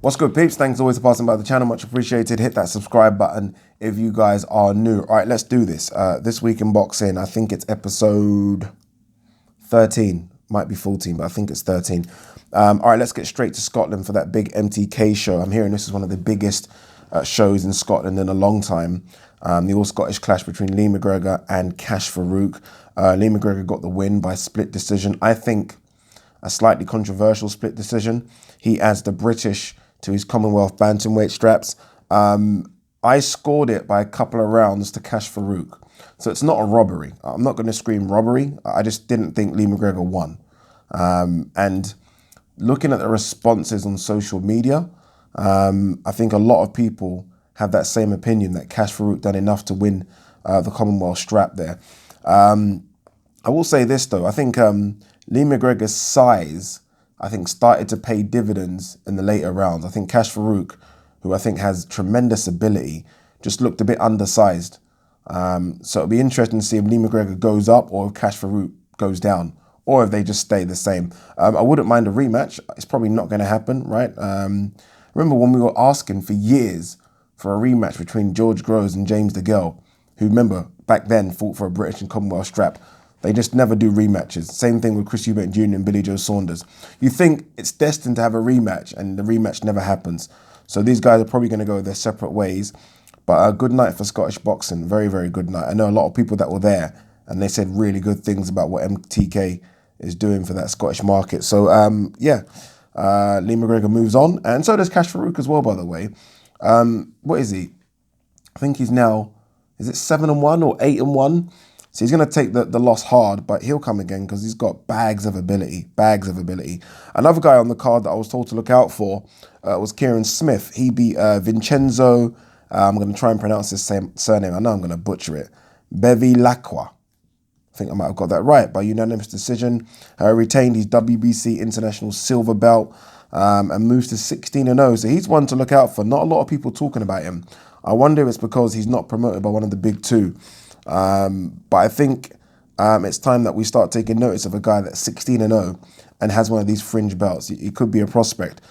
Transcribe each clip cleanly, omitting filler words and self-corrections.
What's good, peeps? Thanks always for passing by the channel. Much appreciated. Hit that subscribe button if you guys are new. All right, let's do this. This week in boxing, I think it's episode 13. Might be 14, but I think it's 13. All right, let's get straight to Scotland for that big MTK show. I'm hearing this is one of the biggest shows in Scotland in a long time. The all-Scottish clash between Lee McGregor and Cash Froch. Lee McGregor got the win by split decision. I think a slightly controversial split decision. He adds the British to his Commonwealth bantamweight straps. I scored it by a couple of rounds to Cash Froch. So it's not a robbery. I'm not going to scream robbery. I just didn't think Lee McGregor won. And looking at the responses on social media, I think a lot of people have that same opinion that Cash Froch done enough to win the Commonwealth strap there. I will say this though, I think Lee McGregor's size, I think, started to pay dividends in the later rounds. I think Cash Froch, who I think has tremendous ability, just looked a bit undersized. So it'll be interesting to see if Lee McGregor goes up or if Cash Froch goes down, or if they just stay the same. I wouldn't mind a rematch. It's probably not going to happen, right? Remember when we were asking for years for a rematch between George Groves and James DeGale, who, remember, back then fought for a British and Commonwealth strap. They just never do rematches. Same thing with Chris Eubank Jr. and Billy Joe Saunders. You think it's destined to have a rematch, and the rematch never happens. So these guys are probably going to go their separate ways. But a good night for Scottish boxing. Very, very good night. I know a lot of people that were there, and they said really good things about what MTK is doing for that Scottish market. So, Lee McGregor moves on. And so does Cash Froch as well, by the way. What is he? I think he's now, is it 7-1 or 8-1? So he's going to take the loss hard, but he'll come again because he's got bags of ability, Another guy on the card that I was told to look out for was Kieran Smith. He beat Vincenzo, I'm going to try and pronounce his surname. I know I'm going to butcher it. Bevilacqua. I think I might have got that right. By unanimous decision, retained his WBC International Silver Belt and moves to 16-0. So he's one to look out for. Not a lot of people talking about him. I wonder if it's because he's not promoted by one of the big two. But I think it's time that we start taking notice of a guy that's 16-0 and has one of these fringe belts. He could be a prospect.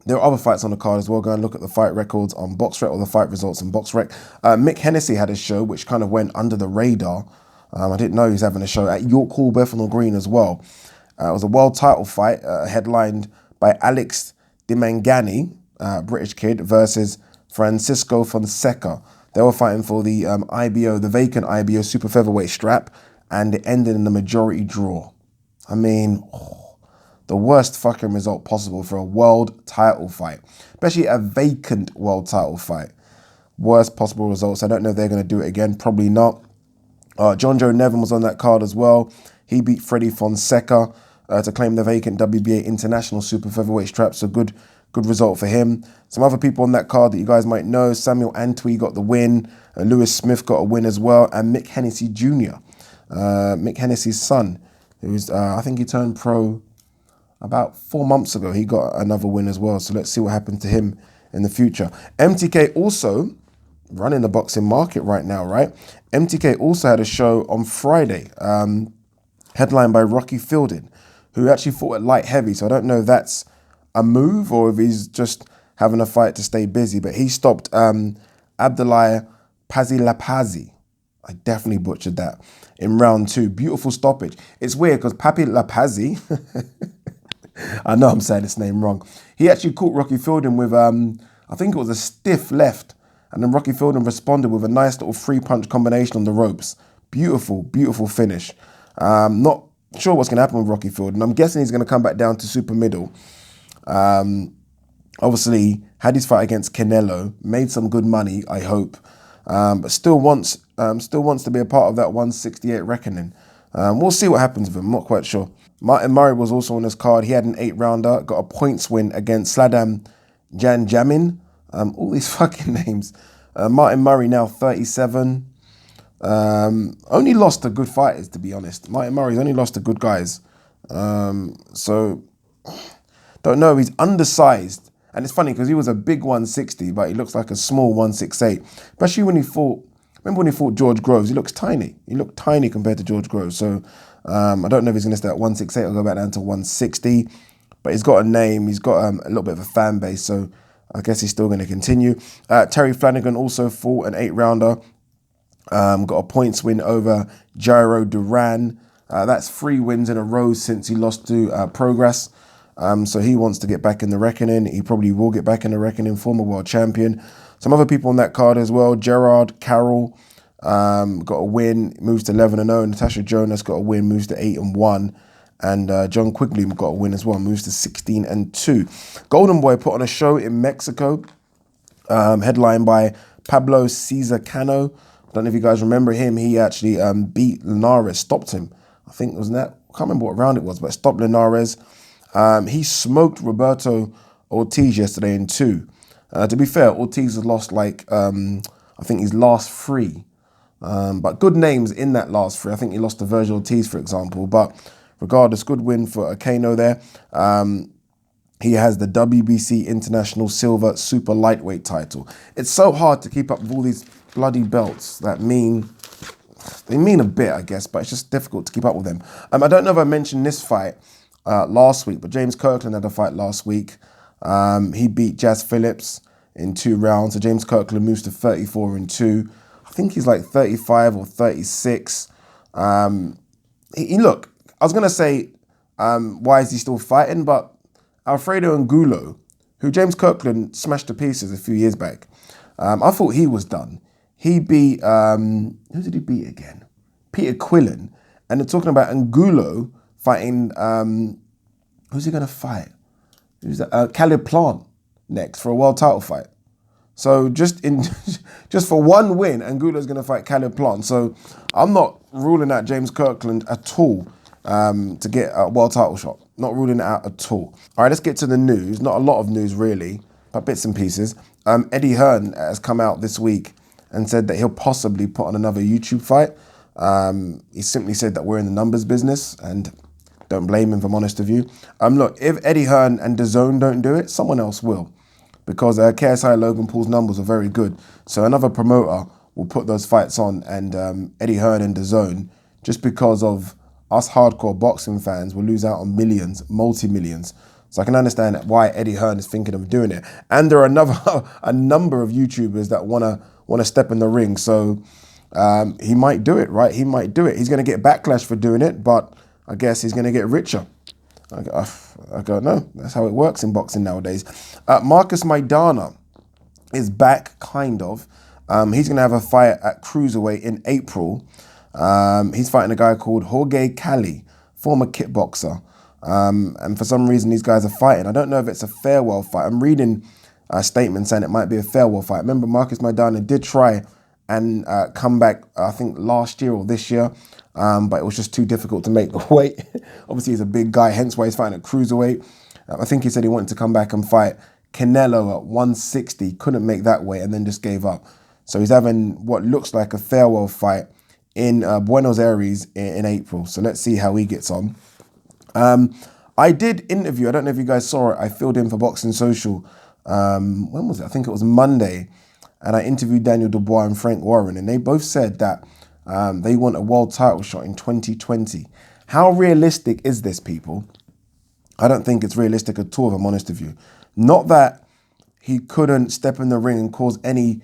There are other fights on the card as well. Go and look at the fight records on BoxRec or the fight results on BoxRec. Mick Hennessey had a show which kind of went under the radar. I didn't know he was having a show at York Hall, Bethnal Green as well. It was a world title fight headlined by Alex Dimangani, British kid, versus Francisco Fonseca. They were fighting for the IBO, the vacant IBO super featherweight strap, and it ended in a majority draw. I mean, the worst fucking result possible for a world title fight, especially a vacant world title fight. Worst possible results. I don't know if they're going to do it again. Probably not. John Joe Nevin was on that card as well. He beat Freddie Fonseca to claim the vacant WBA International super featherweight strap. So good result for him. Some other people on that card that you guys might know. Samuel Antwi got the win. Lewis Smith got a win as well. And Mick Hennessey Jr., Mick Hennessey's son, who's, I think he turned pro about 4 months ago. He got another win as well. So let's see what happens to him in the future. MTK also running the boxing market right now, right? MTK also had a show on Friday, headlined by Rocky Fielding, who actually fought at light heavy. So I don't know if that's a move or if he's just having a fight to stay busy, but he stopped Abdoulaye Pazi. I definitely butchered that in round 2. Beautiful stoppage. It's weird because Papi Lapazi, I know I'm saying his name wrong. He actually caught Rocky Fielding with, I think it was a stiff left, and then Rocky Fielding responded with a nice little 3-punch combination on the ropes. Beautiful finish. Not sure what's going to happen with Rocky Fielding. I'm guessing he's going to come back down to super middle. Obviously had his fight against Canelo, made some good money, I hope, but still wants to be a part of that 168 reckoning. We'll see what happens with him. I'm not quite sure. Martin Murray was also on this card. He had an 8-rounder, got a points win against Sladam Janjamin. All these fucking names. Martin Murray now 37. Only lost to good fighters, to be honest. Martin Murray's only lost to good guys. So don't know. He's undersized. And it's funny because he was a big 160, but he looks like a small 168. Especially when he fought, remember when he fought George Groves? He looks tiny. He looked tiny compared to George Groves. So I don't know if he's going to stay at 168 or go back down to 160. but he's got a name. He's got a little bit of a fan base, so I guess he's still going to continue. Terry Flanagan also fought an 8-rounder. Got a points win over Jairo Duran. That's 3 wins in a row since he lost to Progress. So he wants to get back in the reckoning. He probably will get back in the reckoning, former world champion. Some other people on that card as well. Gerard Carroll got a win, moves to 11-0. Natasha Jonas got a win, moves to 8-1. And John Quigley got a win as well, moves to 16-2. Golden Boy put on a show in Mexico, headlined by Pablo Cesar Cano. I don't know if you guys remember him. He actually beat Linares, stopped him. I think it was that. I can't remember what round it was, but stopped Linares. He smoked Roberto Ortiz yesterday in 2. To be fair, Ortiz has lost I think his last 3. But good names in that last 3. I think he lost to Virgil Ortiz, for example. But regardless, good win for Kano there. He has the WBC International Silver Super Lightweight title. It's so hard to keep up with all these bloody belts that they mean a bit, I guess, but it's just difficult to keep up with them. I don't know if I mentioned this fight last week, but James Kirkland had a fight last week. He beat Jazz Phillips in 2 rounds. So James Kirkland moves to 34-2. I think he's like 35 or 36. Look, I was going to say, why is he still fighting? But Alfredo Angulo, who James Kirkland smashed to pieces a few years back, I thought he was done. He beat, who did he beat again? Peter Quillen. And they're talking about Angulo fighting, who's he going to fight? Who's that? Caleb Plant next for a world title fight. So just for 1 win, Angulo's going to fight Caleb Plant. So I'm not ruling out James Kirkland at all to get a world title shot. Not ruling it out at all. All right, let's get to the news. Not a lot of news really, but bits and pieces. Eddie Hearn has come out this week and said that he'll possibly put on another YouTube fight. He simply said that we're in the numbers business, and don't blame him if I'm honest with you. Look, if Eddie Hearn and DAZN don't do it, someone else will. Because KSI Logan Paul's numbers are very good. So another promoter will put those fights on, and Eddie Hearn and DAZN, just because of us hardcore boxing fans, will lose out on millions, multi-millions. So I can understand why Eddie Hearn is thinking of doing it. And there are a number of YouTubers that want to step in the ring. So he might do it, right? He might do it. He's going to get backlash for doing it, but I guess he's going to get richer. I don't know. That's how it works in boxing nowadays. Marcus Maidana is back, kind of. He's going to have a fight at Cruiserweight in April. He's fighting a guy called Jorge Cali, former kickboxer. And for some reason, these guys are fighting. I don't know if it's a farewell fight. I'm reading a statement saying it might be a farewell fight. Remember, Marcus Maidana did try and come back, I think, last year or this year. But it was just too difficult to make the weight. Obviously, he's a big guy, hence why he's fighting at Cruiserweight. I think he said he wanted to come back and fight Canelo at 160. Couldn't make that weight and then just gave up. So he's having what looks like a farewell fight in Buenos Aires in April. So let's see how he gets on. I did interview, I don't know if you guys saw it, I filled in for Boxing Social. When was it? I think it was Monday. And I interviewed Daniel Dubois and Frank Warren, and they both said that they want a world title shot in 2020. How realistic is this, people? I don't think it's realistic at all, if I'm honest with you. Not that he couldn't step in the ring and cause any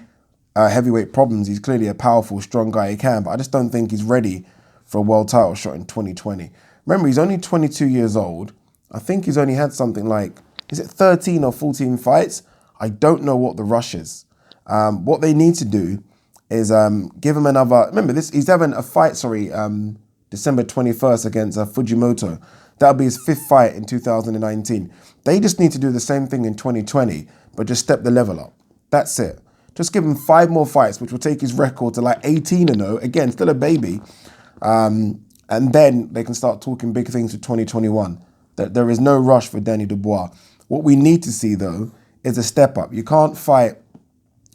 heavyweight problems. He's clearly a powerful, strong guy. He can, but I just don't think he's ready for a world title shot in 2020. Remember, he's only 22 years old. I think he's only had something like, is it 13 or 14 fights? I don't know what the rush is. What they need to do is give him another, remember this, he's having a fight, December 21st against Fujimoto. That'll be his 5th fight in 2019. They just need to do the same thing in 2020, but just step the level up. That's it. Just give him 5 more fights, which will take his record to like 18-0. Again, still a baby. And then they can start talking big things for 2021. There is no rush for Danny Dubois. What we need to see, though, is a step up. You can't fight.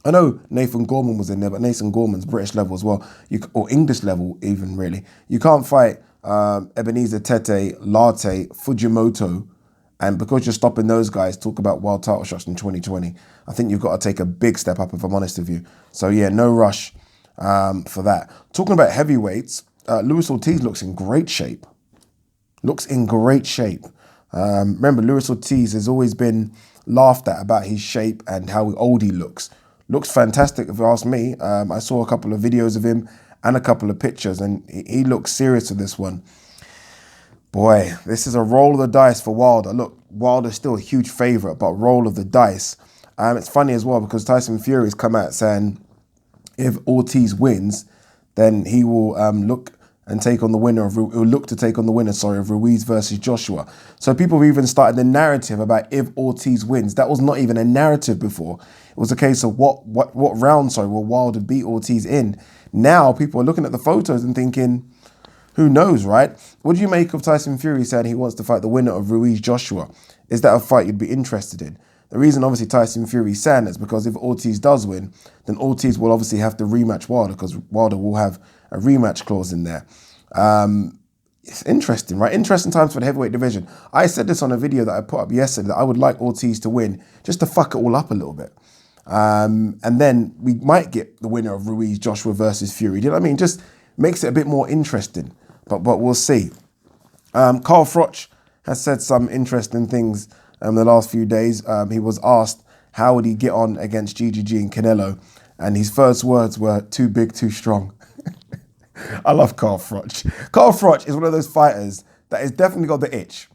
I know Nathan Gorman was in there, but Nathan Gorman's British level as well, or English level even, really. You can't fight Ebenezer Tete, Latte, Fujimoto, and because you're stopping those guys, talk about world title shots in 2020. I think you've got to take a big step up, if I'm honest with you. So, yeah, no rush for that. Talking about heavyweights, Luis Ortiz looks in great shape. Remember, Luis Ortiz has always been laughed at about his shape and how old he looks. Looks fantastic, if you ask me. I saw a couple of videos of him and a couple of pictures, and he looks serious with this one. Boy, this is a roll of the dice for Wilder. Look, Wilder's still a huge favourite, but roll of the dice. It's funny as well because Tyson Fury's come out saying if Ortiz wins, then he will look to take on the winner of Ruiz versus Joshua. So people have even started the narrative about if Ortiz wins. That was not even a narrative before. It was a case of what round will Wilder beat Ortiz in. Now people are looking at the photos and thinking, who knows, right? What do you make of Tyson Fury saying he wants to fight the winner of Ruiz Joshua? Is that a fight you'd be interested in? The reason obviously Tyson Fury's saying that is because if Ortiz does win, then Ortiz will obviously have to rematch Wilder because Wilder will have a rematch clause in there. It's interesting, right? Interesting times for the heavyweight division. I said this on a video that I put up yesterday that I would like Ortiz to win just to fuck it all up a little bit. And then we might get the winner of Ruiz Joshua versus Fury. Do you know what I mean? Just makes it a bit more interesting. But we'll see. Carl Froch has said some interesting things the last few days. He was asked how would he get on against GGG and Canelo, and his first words were too big, too strong. I love Carl Froch. Carl Froch is one of those fighters that has definitely got the itch.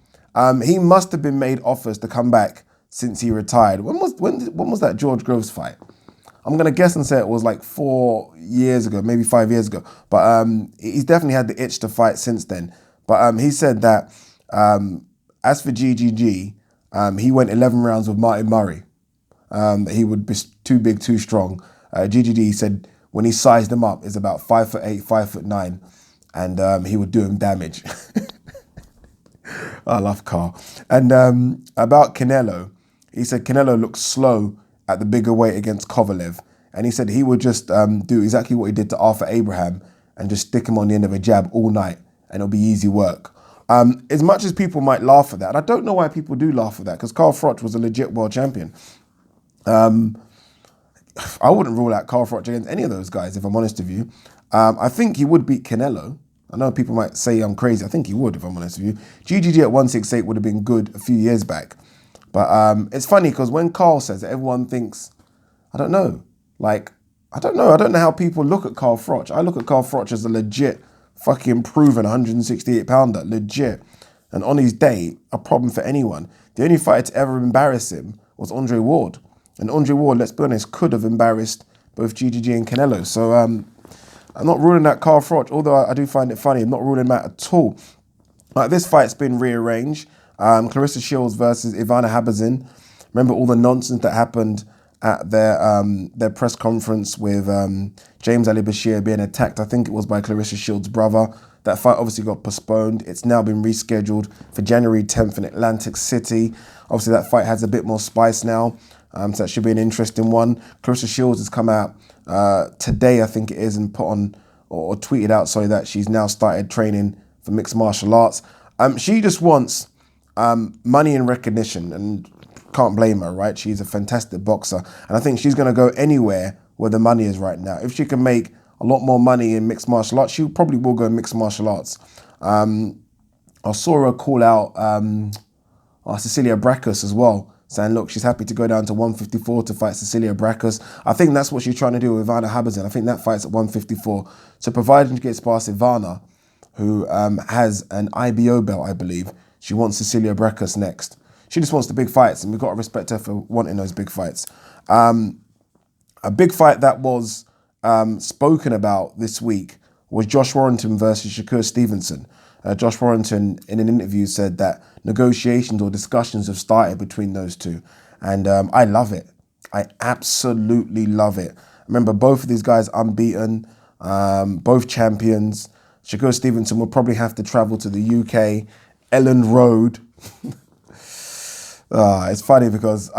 He must have been made offers to come back since he retired. When was that George Groves fight? I'm going to guess and say it was like 4 years ago, maybe 5 years ago. But he's definitely had the itch to fight since then. But he said that as for GGG, he went 11 rounds with Martin Murray. That he would be too big, too strong. GGG said when he sized him up, is about 5'8", 5'9", and he would do him damage. I love Carl. And about Canelo, he said Canelo looks slow at the bigger weight against Kovalev. And he said he would just do exactly what he did to Arthur Abraham and just stick him on the end of a jab all night and it'll be easy work. As much as people might laugh at that, and I don't know why people do laugh at that because Carl Froch was a legit world champion. I wouldn't rule out Carl Froch against any of those guys, if I'm honest with you. I think he would beat Canelo. I know people might say I'm crazy. I think he would, if I'm honest with you. GGG at 168 would have been good a few years back. But it's funny because when Carl says it, everyone thinks, I don't know. Like, I don't know how people look at Carl Froch. I look at Carl Froch as a legit, fucking proven 168 pounder, legit. And on his day, a problem for anyone. The only fighter to ever embarrass him was Andre Ward. And Andre Ward, let's be honest, could have embarrassed both GGG and Canelo. So I'm not ruling out Carl Froch, although I do find it funny. I'm not ruling him out at all. This fight's been rearranged. Claressa Shields versus Ivana Habazin. Remember all the nonsense that happened at their press conference with James Ali Bashir being attacked, I think it was by Claressa Shields' brother. That fight obviously got postponed. It's now been rescheduled for January 10th in Atlantic City. Obviously that fight has a bit more spice now, so that should be an interesting one. Claressa Shields has come out today, I think it is, and put on, or tweeted out, sorry, that she's now started training for mixed martial arts. She just wants money and recognition, and can't blame her, right? She's a fantastic boxer, and I think she's going to go anywhere where the money is right now. If she can make a lot more money in mixed martial arts, she probably will go in mixed martial arts. I saw her call out Cecilia Braekhus as well, saying, look, she's happy to go down to 154 to fight Cecilia Braekhus. I think that's what she's trying to do with Ivana Habazin. I think that fight's at 154. So provided she gets past Ivana, who has an IBO belt, I believe, she wants Cecilia Braekhus next. She just wants the big fights, and we've got to respect her for wanting those big fights. A big fight that was spoken about this week was Josh Warrington versus Shakur Stephenson. Josh Warrington, in an interview, said that negotiations or discussions have started between those two. And I love it. I absolutely love it. Remember, both of these guys unbeaten, both champions. Shakur Stephenson will probably have to travel to the UK, Ellen Road. It's funny because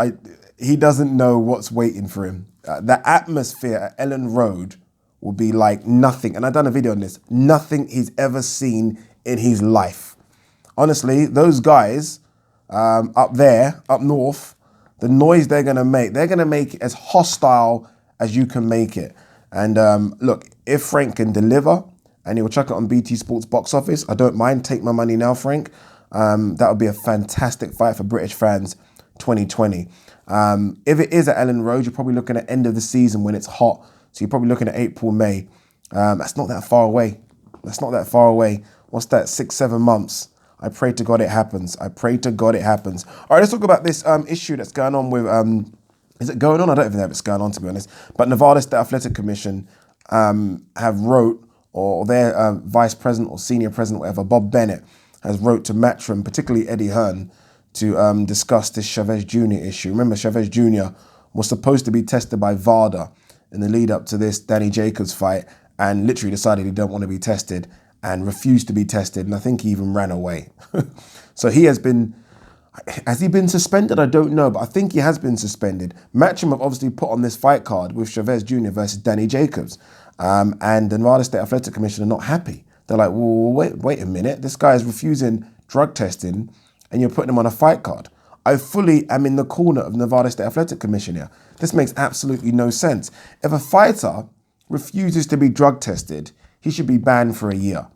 he doesn't know what's waiting for him. The atmosphere at Ellen Road will be like nothing. And I've done a video on this. Nothing he's ever seen in his life. Honestly, those guys up there, up north, the noise they're going to make it as hostile as you can make it. And look, if Frank can deliver and he'll chuck it on BT Sports box office, I don't mind. Take my money now, Frank. That would be a fantastic fight for British fans 2020. If it is at Ellen Road, you're probably looking at end of the season when it's hot. So you're probably looking at April, May. That's not that far away. That's not that far away. What's that, 6-7 months? I pray to God it happens. I pray to God it happens. All right, let's talk about this issue that's going on with, is it going on? I don't even know if it's going on, to be honest. But Nevada State Athletic Commission have wrote, or their vice president or senior president, whatever, Bob Bennett, has wrote to Matchroom, particularly Eddie Hearn, to discuss this Chavez Jr. issue. Remember, Chavez Jr. was supposed to be tested by VADA in the lead up to this Danny Jacobs fight, and literally decided he don't want to be tested and refused to be tested, and I think he even ran away. So he has been suspended? I don't know, but I think he has been suspended. Matchroom have obviously put on this fight card with Chavez Jr. versus Danny Jacobs, and the Nevada State Athletic Commission are not happy. They're like, well, wait a minute, this guy is refusing drug testing, and you're putting him on a fight card. I fully am in the corner of Nevada State Athletic Commission here. This makes absolutely no sense. If a fighter refuses to be drug tested, he should be banned for a year.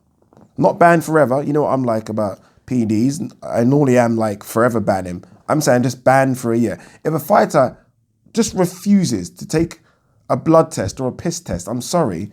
Not banned forever. You know what I'm like about PEDs. I normally am like forever ban him. I'm saying just banned for a year. If a fighter just refuses to take a blood test or a piss test, I'm sorry,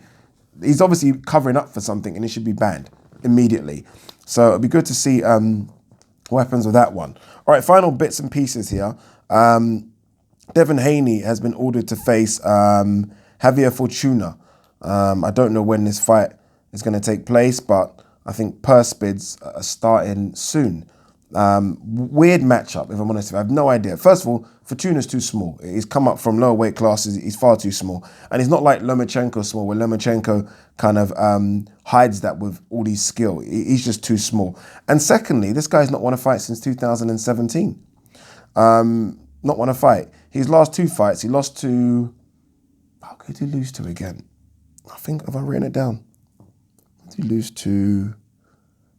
he's obviously covering up for something and he should be banned immediately. So it'd be good to see what happens with that one. All right, final bits and pieces here. Devin Haney has been ordered to face Javier Fortuna. I don't know when this fight is going to take place, but I think purse bids are starting soon. Weird matchup, if I'm honest. I have no idea. First of all, Fortuna's too small. He's come up from lower weight classes. He's far too small. And he's not like Lomachenko small, where Lomachenko kind of hides that with all his skill. He's just too small. And secondly, this guy's not won a fight since 2017. Not won a fight. His last two fights, he lost to... Who did he lose to again? I think, have I written it down? Who did he lose to?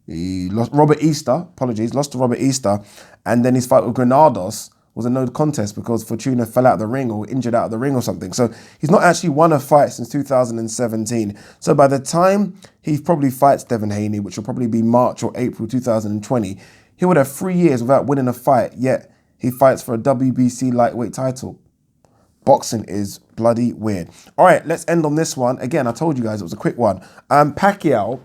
He lost Robert Easter, apologies, lost to Robert Easter. And then his fight with Granados was a no contest because Fortuna fell out of the ring or injured out of the ring or something. So he's not actually won a fight since 2017. So by the time he probably fights Devin Haney, which will probably be March or April 2020, he would have 3 years without winning a fight, yet he fights for a WBC lightweight title. Boxing is bloody weird. All right, let's end on this one. Again, I told you guys it was a quick one. Pacquiao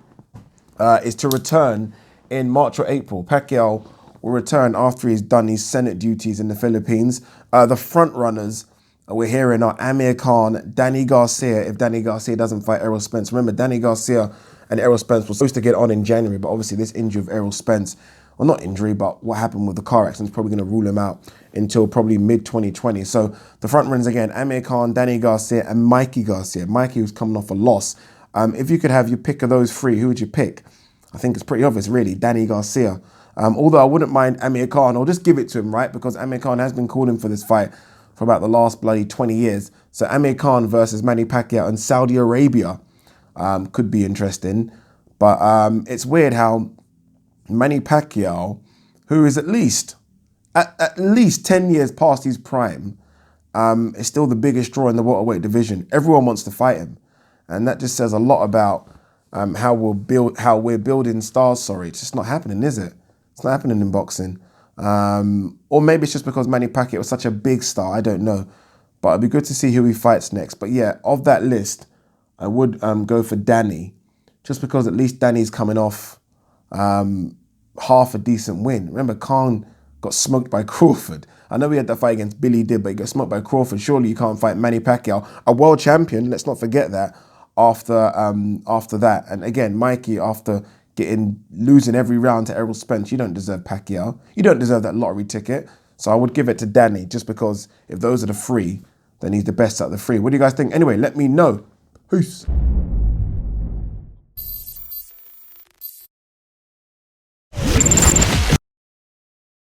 is to return in March or April. Pacquiao will return after he's done his Senate duties in the Philippines. The front runners we're hearing are Amir Khan, Danny Garcia, if Danny Garcia doesn't fight Errol Spence. Remember, Danny Garcia and Errol Spence were supposed to get on in January, but obviously this injury of Errol Spence, well, not injury, but what happened with the car accident is probably going to rule him out until probably mid-2020. So the front runners again, Amir Khan, Danny Garcia, and Mikey Garcia. Mikey was coming off a loss. If you could have your pick of those three, who would you pick? I think it's pretty obvious, really, Danny Garcia. Although I wouldn't mind Amir Khan, or just give it to him, right? Because Amir Khan has been calling for this fight for about the last bloody 20 years. So Amir Khan versus Manny Pacquiao in Saudi Arabia could be interesting. But it's weird how Manny Pacquiao, who is at least 10 years past his prime, is still the biggest draw in the welterweight division. Everyone wants to fight him. And that just says a lot about how we're building stars. It's just not happening, is it? It's not happening in boxing. Or maybe it's just because Manny Pacquiao was such a big star. I don't know. But it'd be good to see who he fights next. But yeah, of that list, I would go for Danny, just because at least Danny's coming off half a decent win. Remember, Khan got smoked by Crawford. I know he had that fight against Billy Did, but he got smoked by Crawford. Surely you can't fight Manny Pacquiao, a world champion. Let's not forget that. After that, and again, Mikey, after losing every round to Errol Spence, you don't deserve Pacquiao. You don't deserve that lottery ticket. So I would give it to Danny, just because if those are the three, then he's the best out of the three. What do you guys think? Anyway, let me know. Peace.